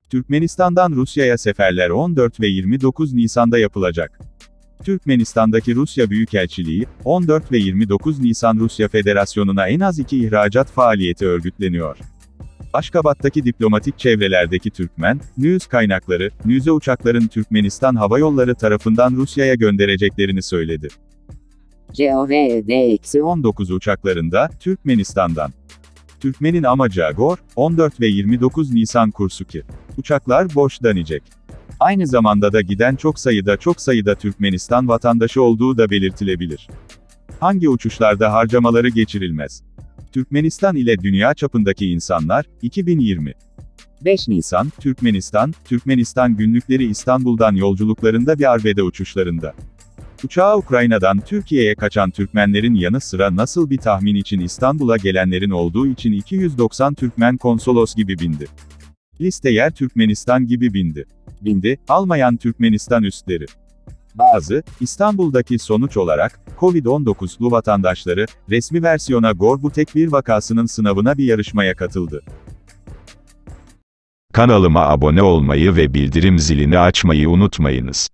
Türkmenistan'dan Rusya'ya seferler 14 ve 29 Nisan'da yapılacak. Türkmenistan'daki Rusya Büyükelçiliği, 14 ve 29 Nisan Rusya Federasyonu'na en az 2 ihracat faaliyeti örgütleniyor. Aşkabat'taki diplomatik çevrelerdeki Türkmen News kaynakları, News'e uçakların Türkmenistan Hava Yolları tarafından Rusya'ya göndereceklerini söyledi. COVED-19 uçaklarında, Türkmenistan'dan. Türkmen'in amacı Agor, 14 ve 29 Nisan Kursuki. Uçaklar boş dönecek. Aynı zamanda da giden çok sayıda Türkmenistan vatandaşı olduğu da belirtilebilir. Hangi uçuşlarda harcamaları geçirilmez? Türkmenistan ile dünya çapındaki insanlar, 2020. 5 Nisan, Türkmenistan günlükleri İstanbul'dan yolculuklarında bir arbede uçuşlarında. Uçağa Ukrayna'dan Türkiye'ye kaçan Türkmenlerin yanı sıra nasıl bir tahmin için İstanbul'a gelenlerin olduğu için 290 Türkmen konsolos gibi bindi. Liste yer Türkmenistan gibi bindi, almayan Türkmenistan üstleri. Bazı, İstanbul'daki sonuç olarak, Covid-19'lu vatandaşları, resmi versiyona Gorbu tek bir vakasının sınavına bir yarışmaya katıldı. Kanalıma abone olmayı ve bildirim zilini açmayı unutmayınız.